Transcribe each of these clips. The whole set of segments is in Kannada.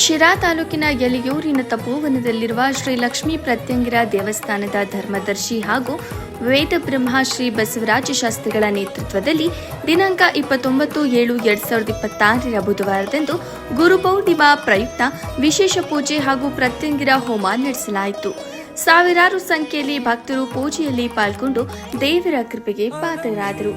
ಶಿರಾ ತಾಲೂಕಿನ ಯಲಿಯೂರಿನ ತಪೋವನದಲ್ಲಿರುವ ಶ್ರೀ ಲಕ್ಷ್ಮೀ ಪ್ರತ್ಯಂಗಿರ ದೇವಸ್ಥಾನದ ಧರ್ಮದರ್ಶಿ ಹಾಗೂ ವೇದ ಬ್ರಹ್ಮ ಶ್ರೀ ಬಸವರಾಜ ಶಾಸ್ತ್ರಿಗಳ ನೇತೃತ್ವದಲ್ಲಿ ದಿನಾಂಕ 29/7/2026 ಬುಧವಾರದಂದು ಗುರುಪೌರ್ಣಿಮಾ ಪ್ರಯುಕ್ತ ವಿಶೇಷ ಪೂಜೆ ಹಾಗೂ ಪ್ರತ್ಯಂಗಿರ ಹೋಮ ನಡೆಸಲಾಯಿತು. ಸಾವಿರಾರು ಸಂಖ್ಯೆಯಲ್ಲಿ ಭಕ್ತರು ಪೂಜೆಯಲ್ಲಿ ಪಾಲ್ಗೊಂಡು ದೇವರ ಕೃಪೆಗೆ ಪಾತ್ರರಾದರು.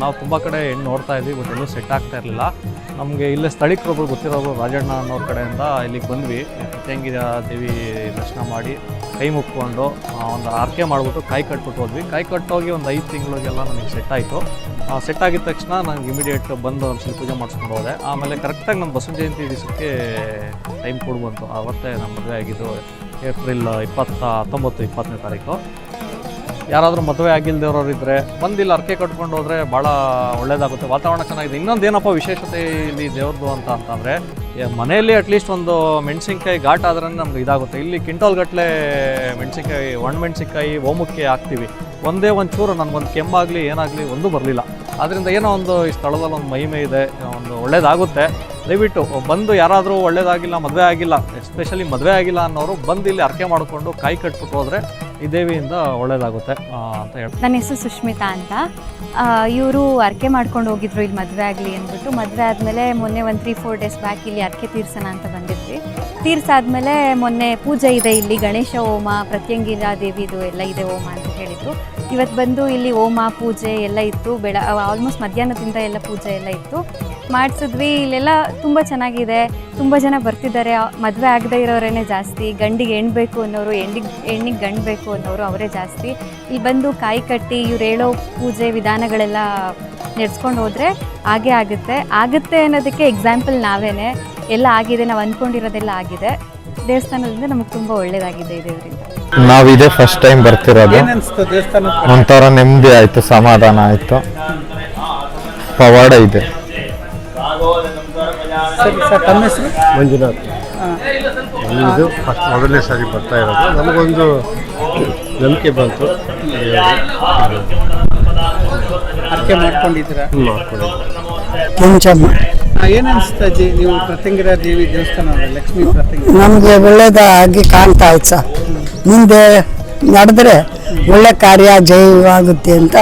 ನಾವು ತುಂಬ ಕಡೆ ಹೆಣ್ಣು ನೋಡ್ತಾ ಇದ್ವಿ, ಬಟ್ ಎಲ್ಲೂ ಸೆಟ್ ಆಗ್ತಾ ಇರಲಿಲ್ಲ. ನಮಗೆ ಇಲ್ಲೇ ಸ್ಥಳೀಕರೊಬ್ಬರು ಗೊತ್ತಿರೋರು ರಾಜಣ್ಣ ಅನ್ನೋರ ಕಡೆಯಿಂದ ಇಲ್ಲಿಗೆ ಬಂದ್ವಿ. ಪ್ರತ್ಯಂಗಿರ ದೇವಿ ದರ್ಶನ ಮಾಡಿ ಕೈ ಮುಕ್ಕೊಂಡು ಒಂದು ಆರ್ಕೆ ಮಾಡಿಬಿಟ್ಟು ಕಾಯಿ ಕಟ್ಬಿಟ್ಟು ಹೋದ್ವಿ. ಕಾಯಿ ಕಟ್ಟೋಗಿ ಒಂದು 5 ತಿಂಗಳಿಗೆಲ್ಲ ನನಗೆ ಸೆಟ್ ಆಯಿತು. ಸೆಟ್ ಆಗಿದ ತಕ್ಷಣ ನನಗೆ ಇಮಿಡಿಯೇಟ್ ಬಂದು ಒಂದ್ಸಲ ಪೂಜೆ ಮಾಡಿಸ್ಕೊಂಡು ಹೋದೆ. ಆಮೇಲೆ ಕರೆಕ್ಟಾಗಿ ನನ್ನ ಬಸವ ಜಯಂತಿ ದಿವಸಕ್ಕೆ ಟೈಮ್ ಕೊಡ್ಬಂತು. ಆವತ್ತೇ ನಮ್ಮ ಮದುವೆ ಆಗಿದ್ದು ಏಪ್ರಿಲ್ 19-20ನೇ ತಾರೀಕು. ಯಾರಾದರೂ ಮದುವೆ ಆಗಿಲ್ದಿರೋರು ಇದ್ದರೆ ಬಂದಿಲ್ಲ ಅರ್ಕೆ ಕಟ್ಕೊಂಡು ಹೋದರೆ ಭಾಳ ಒಳ್ಳೆಯದಾಗುತ್ತೆ. ವಾತಾವರಣ ಚೆನ್ನಾಗಿದೆ. ಇನ್ನೊಂದು ಏನಪ್ಪ ವಿಶೇಷತೆ ಇಲ್ಲಿ ದೇವ್ರದ್ದು ಅಂತಂದರೆ ಮನೆಯಲ್ಲಿ ಅಟ್ಲೀಸ್ಟ್ ಒಂದು ಮೆಣಸಿನ್ಕಾಯಿ ಘಾಟ್ ಆದ್ರೆ ನಮ್ಗೆ ಇದಾಗುತ್ತೆ. ಇಲ್ಲಿ ಕ್ವಿಂಟಲ್ ಗಟ್ಟಲೆ ಮೆಣಸಿನ್ಕಾಯಿ, ಒಣಮೆಣಸಿನ್ಕಾಯಿ ಹೋಮಕ್ಕೆ ಹಾಕ್ತೀವಿ. ಒಂದೇ ಒಂದು ಚೂರು ನನಗೊಂದು ಕೆಮ್ಮಾಗಲಿ ಏನಾಗಲಿ ಒಂದೂ ಬರಲಿಲ್ಲ. ಆದ್ದರಿಂದ ಏನೋ ಒಂದು ಈ ಸ್ಥಳದಲ್ಲಿ ಒಂದು ಮಹಿಮೆ ಇದೆ, ಒಂದು ಒಳ್ಳೇದಾಗುತ್ತೆ. ದಯವಿಟ್ಟು ಬಂದು ಯಾರಾದರೂ ಒಳ್ಳೇದಾಗಿಲ್ಲ, ಮದುವೆ ಆಗಿಲ್ಲ, ಎಸ್ಪೆಷಲಿ ಮದುವೆ ಆಗಿಲ್ಲ ಅನ್ನೋರು ಬಂದು ಇಲ್ಲಿ ಅರ್ಕೆ ಮಾಡಿಕೊಂಡು ಕಾಯಿ ಕಟ್ಬಿಟ್ಟು ಹೋದರೆ ಈ ದೇವಿಯಿಂದ ಒಳ್ಳೇದಾಗುತ್ತೆ ಅಂತ ಹೇಳಿ. ನನ್ನ ಹೆಸರು ಸುಷ್ಮಿತಾ ಅಂತ. ಇವರು ಅರ್ಕೆ ಮಾಡ್ಕೊಂಡು ಹೋಗಿದ್ರು ಇಲ್ಲಿ ಮದುವೆ ಆಗಲಿ ಅಂದ್ಬಿಟ್ಟು. ಮದುವೆ ಆದಮೇಲೆ ಮೊನ್ನೆ ಒಂದು 3-4 ಡೇಸ್ ಬ್ಯಾಕ್ ಇಲ್ಲಿ ಅರ್ಕೆ ತೀರ್ಸೋಣ ಅಂತ ಬಂದಿದ್ವಿ. ತೀರ್ಸಾದ್ಮೇಲೆ ಮೊನ್ನೆ ಪೂಜೆ ಇದೆ, ಇಲ್ಲಿ ಗಣೇಶ ಹೋಮ, ಪ್ರತ್ಯಂಗಿರ ದೇವಿದು ಎಲ್ಲ ಇದೆ ಹೋಮ ಅಂತ ಹೇಳಿದರು. ಇವತ್ತು ಬಂದು ಇಲ್ಲಿ ಹೋಮ ಪೂಜೆ ಎಲ್ಲ ಇತ್ತು. ಆಲ್ಮೋಸ್ಟ್ ಮಧ್ಯಾಹ್ನದಿಂದ ಎಲ್ಲ ಪೂಜೆ ಎಲ್ಲ ಇತ್ತು, ಮಾಡಿಸಿದ್ವಿ. ಇಲ್ಲೆಲ್ಲ ತುಂಬ ಚೆನ್ನಾಗಿದೆ, ತುಂಬ ಜನ ಬರ್ತಿದ್ದಾರೆ. ಮದುವೆ ಆಗದೆ ಇರೋರೇ ಜಾಸ್ತಿ, ಗಂಡಿಗೆ ಹೆಣ್ಣು ಬೇಕು ಅನ್ನೋರು, ಹೆಣ್ಣಿಗೆ ಗಂಡು ಬೇಕು ಅನ್ನೋರು ಅವರೇ ಜಾಸ್ತಿ. ಇಲ್ಲಿ ಬಂದು ಕಾಯಿ ಕಟ್ಟಿ ಇವ್ರು ಹೇಳೋ ಪೂಜೆ ವಿಧಾನಗಳೆಲ್ಲ ನಡೆಸ್ಕೊಂಡು ಹೋದರೆ ಆಗುತ್ತೆ ಅನ್ನೋದಕ್ಕೆ ಎಕ್ಸಾಂಪಲ್ ನಾವೇನೆ. ಎಲ್ಲ ಆಗಿದೆ, ನಾವು ಅಂದ್ಕೊಂಡಿರೋದೆಲ್ಲ ಆಗಿದೆ. ದೇವಸ್ಥಾನದಿಂದ ನಮಗೆ ತುಂಬ ಒಳ್ಳೆಯದಾಗಿದೆ ಇದರಿಂದ. ನಾವು ಇದೇ ಫಸ್ಟ್ ಟೈಮ್ ಬರ್ತಿರೋದು. ಒಂಥರ ನೆಮ್ಮದಿ ಆಯಿತು, ಸಮಾಧಾನ ಆಯಿತು, ಪವಾಡ ಇದೆ. ಮಂಜುನಾಥ್. ಇದು ಫಸ್ಟ್ ಮೊದಲನೇ ಸಾರಿ ಬರ್ತಾ ಇರೋದು. ನಮಗೊಂದು ನಂಬಿಕೆ ಬಂತು. ಅರ್ಕೆ ಮಾಡ್ಕೊಂಡಿದ್ದೀರಾ? ಮುಂಚಮ್ಮ ಏನನ್ಸ್ತಾಜಿ ನೀವು ಪ್ರತ್ಯಂಗಿರ ದೇವಿ ದೇವಸ್ಥಾನ ಲಕ್ಷ್ಮೀ ಪ್ರತ್ಯಂಗಿರ ನಮಗೆ ಒಳ್ಳೇದಾಗಿ ಕಾಣ್ತಾ ಇತ್ತು ಸರ್. ಮುಂದೆ ನಡೆದ್ರೆ ಒಳ್ಳೆ ಕಾರ್ಯ ಜಯವಾಗುತ್ತೆ ಅಂತ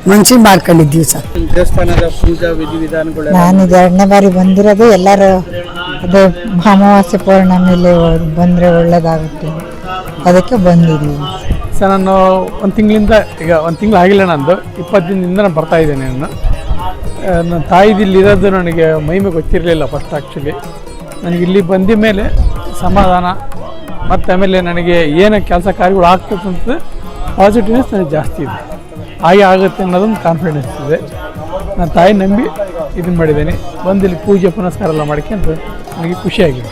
ಮನ್ಸಿಗೆ ಮಾಡ್ಕೊಂಡಿದ್ದೀವಿ ಸರ್. ದೇವಸ್ಥಾನದ ಪೂಜಾ ವಿಧಿವಿಧಾನಗಳು ನಾನು ಇದು 2ನೇ ಬಾರಿ ಬಂದಿರೋದು. ಎಲ್ಲರೂ ಅದೇ ಅಮಾವಾಸ್ಯೆ ಪೌರ್ಣಮಿಲಿ ಬಂದರೆ ಒಳ್ಳೇದಾಗುತ್ತೆ, ಅದಕ್ಕೆ ಬಂದಿದ್ದೀವಿ ಸರ್. ನಾನು ಒಂದು ತಿಂಗಳಿಂದ, ಈಗ ಒಂದು ತಿಂಗಳು ಆಗಿಲ್ಲ, ನಂದು 20 ದಿನದಿಂದ ನಾನು ಬರ್ತಾ ಇದ್ದೇನೆ. ನನ್ನ ತಾಯಿದಿಲ್ಲಿರೋದು ನನಗೆ ಮಹಿಮೆ ಗೊತ್ತಿರಲಿಲ್ಲ ಫಸ್ಟ್. ಆ್ಯಕ್ಚುಲಿ ನನಗೆ ಇಲ್ಲಿ ಬಂದ ಮೇಲೆ ಸಮಾಧಾನ ಮತ್ತು ಆಮೇಲೆ ನನಗೆ ಏನು ಕೆಲಸ ಕಾರ್ಯಗಳು ಆಗ್ತದಂತ ಪಾಸಿಟಿವ್ನೆಸ್ ನನಗೆ ಜಾಸ್ತಿ ಇದೆ. ಹಾಗೆ ಆಗುತ್ತೆ ಅನ್ನೋದೊಂದು ಕಾನ್ಫಿಡೆನ್ಸ್ ಇದೆ. ನಾನು ತಾಯಿ ನಂಬಿ ಇದನ್ನು ಮಾಡಿದ್ದೇನೆ. ಬಂದು ಇಲ್ಲಿ ಪೂಜೆ ಪುನಸ್ಕಾರ ಎಲ್ಲ ಮಾಡ್ಕೊಂಡು ನನಗೆ ಖುಷಿಯಾಗಿದೆ.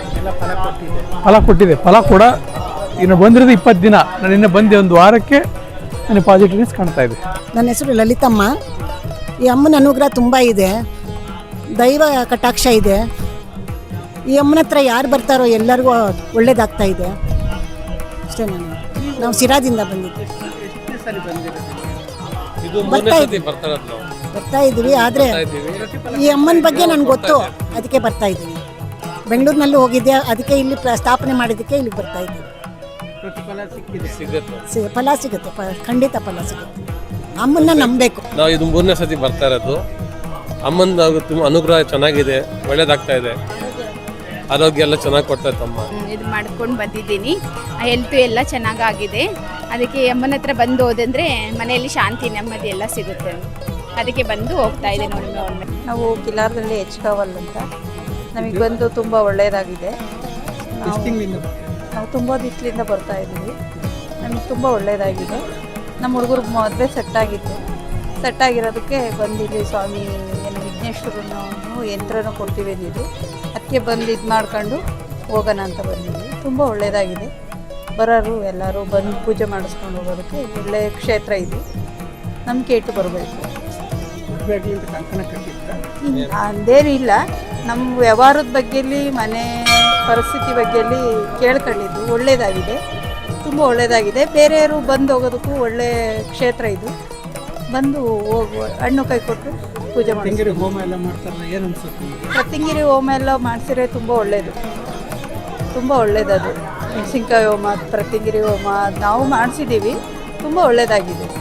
ಫಲ ಕೊಟ್ಟಿದೆ. ಫಲ ಕೂಡ ಇನ್ನು ಬಂದಿರೋದು 20 ದಿನ. ನಾನು ಇನ್ನು ಬಂದೆ 1 ವಾರಕ್ಕೆ ನನಗೆ ಪಾಸಿಟಿವ್ನೆಸ್ ಕಾಣ್ತಾ ಇದೆ. ನನ್ನ ಹೆಸರು ಲಲಿತಮ್ಮ. ಈ ಅಮ್ಮನ ಅನುಗ್ರಹ ತುಂಬ ಇದೆ, ದೈವ ಕಟಾಕ್ಷ ಇದೆ. ಈ ಅಮ್ಮನ ಹತ್ರ ಯಾರು ಬರ್ತಾರೋ ಎಲ್ಲರಿಗೂ ಒಳ್ಳೇದಾಗ್ತಾ ಇದೆ ಅಷ್ಟೇ. ನಾವು ಸಿರಾದಿಂದ ಬಂದಿದ್ವಿ, ಬರ್ತಾ ಇದ್ದೀವಿ. ಆದರೆ ಈ ಅಮ್ಮನ ಬಗ್ಗೆ ನನಗೆ ಗೊತ್ತು, ಅದಕ್ಕೆ ಬರ್ತಾ ಇದ್ದೀವಿ. ಬೆಂಗಳೂರಿನಲ್ಲೂ ಹೋಗಿದ್ದೆ, ಅದಕ್ಕೆ ಇಲ್ಲಿ ಸ್ಥಾಪನೆ ಮಾಡಿದ್ದಕ್ಕೆ ಇಲ್ಲಿಗೆ ಬರ್ತಾ ಇದ್ದೀವಿ. ಫಲ ಸಿಗುತ್ತೆ, ಖಂಡಿತ ಫಲ ಸಿಗುತ್ತೆ. ಅಮ್ಮನ್ನ ನಂಬಬೇಕು. ನಾವು ಇದು 3ನೇ ಸತಿ ಬರ್ತಾ ಇರೋದು. ಅಮ್ಮನ ತುಂಬ ಅನುಗ್ರಹ ಚೆನ್ನಾಗಿದೆ, ಒಳ್ಳೇದಾಗ್ತಾ ಇದೆ. ಆರೋಗ್ಯ ಎಲ್ಲ ಚೆನ್ನಾಗಿ ಕೊಡ್ತಾ ಇತ್ತಮ್ಮ. ಇದು ಮಾಡ್ಕೊಂಡು ಬಂದಿದ್ದೀನಿ. ಹೆಲ್ತು ಎಲ್ಲ ಚೆನ್ನಾಗಾಗಿದೆ. ಅದಕ್ಕೆ ಅಮ್ಮನ ಹತ್ರ ಬಂದು ಹೋದಂದ್ರೆ ಮನೆಯಲ್ಲಿ ಶಾಂತಿ ನೆಮ್ಮದಿ ಎಲ್ಲ ಸಿಗುತ್ತೆ. ಅದಕ್ಕೆ ಬಂದು ಹೋಗ್ತಾ ಇದೆ ನೋಡಿ. ನಾವು ಕಿಲಾರದಲ್ಲಿ ಹೆಚ್ಕಾವಲ್ ಅಂತ. ನಮಗೆ ಬಂದು ತುಂಬ ಒಳ್ಳೆಯದಾಗಿದೆ. ನಾವು ತುಂಬ ದಿವಸದಿಂದ ಬರ್ತಾ ಇದ್ದೀವಿ. ನಮಗೆ ತುಂಬ ಒಳ್ಳೆಯದಾಗಿದೆ. ನಮ್ಮ ಹುಡುಗರು ಮದುವೆ ಸೆಟ್ ಆಗಿರೋದಕ್ಕೆ ಬಂದಿಲ್ಲಿ ಸ್ವಾಮಿ ವಿಘ್ನೇಶ್ವರನು ಯಂತ್ರನೂ ಕೊಡ್ತೀವಿ ನೀವು, ಅದಕ್ಕೆ ಬಂದು ಇದು ಮಾಡ್ಕೊಂಡು ಹೋಗೋಣ ಅಂತ ಬಂದಿದ್ವಿ. ತುಂಬ ಒಳ್ಳೆಯದಾಗಿದೆ. ಬರೋರು ಎಲ್ಲರೂ ಬಂದು ಪೂಜೆ ಮಾಡಿಸ್ಕೊಂಡು ಹೋಗೋದಕ್ಕೆ ಒಳ್ಳೆಯ ಕ್ಷೇತ್ರ ಇದು. ನಂಬಿಕೆ ಇಟ್ಟು ಬರಬೇಕು. ಮದುವೆಗೆ ಅಂತ ಕಂಕಣ ಕಟ್ಟಿದ್ರೆ ಅಂದೇನೂ ಇಲ್ಲ. ನಮ್ಮ ವ್ಯವಹಾರದ ಬಗ್ಗೆಯಲ್ಲಿ ಮನೆ ಪರಿಸ್ಥಿತಿ ಬಗ್ಗೆಯಲ್ಲಿ ಕೇಳ್ಕೊಂಡಿದ್ದು ಒಳ್ಳೆಯದಾಗಿದೆ, ತುಂಬ ಒಳ್ಳೆಯದಾಗಿದೆ. ಬೇರೆಯವರು ಬಂದು ಹೋಗೋದಕ್ಕೂ ಒಳ್ಳೆ ಕ್ಷೇತ್ರ ಇದು. ಬಂದು ಹೋಗುವ ಹಣ್ಣು ಕೈ ಕೊಟ್ಟು ಪೂಜೆ ಮಾಡಿ. ತೆಂಗಿನ ಹೋಮ ಎಲ್ಲ ಮಾಡ್ತಾರಲ್ಲ, ಏನು ಅನ್ಸುತ್ತೆ ನಿಮಗೆ? ಪ್ರತಿಂಗಿರಿ ಹೋಮ ಎಲ್ಲ ಮಾಡಿಸಿದ್ರೆ ತುಂಬ ಒಳ್ಳೆಯದು, ತುಂಬ ಒಳ್ಳೆಯದದು. ಮೆಣಸಿನ್ಕಾಯಿ ಹೋಮ, ಪ್ರತಿಂಗಿರಿ ಹೋಮ ನಾವು ಮಾಡಿಸಿದ್ದೀವಿ, ತುಂಬ ಒಳ್ಳೆಯದಾಗಿದೆ.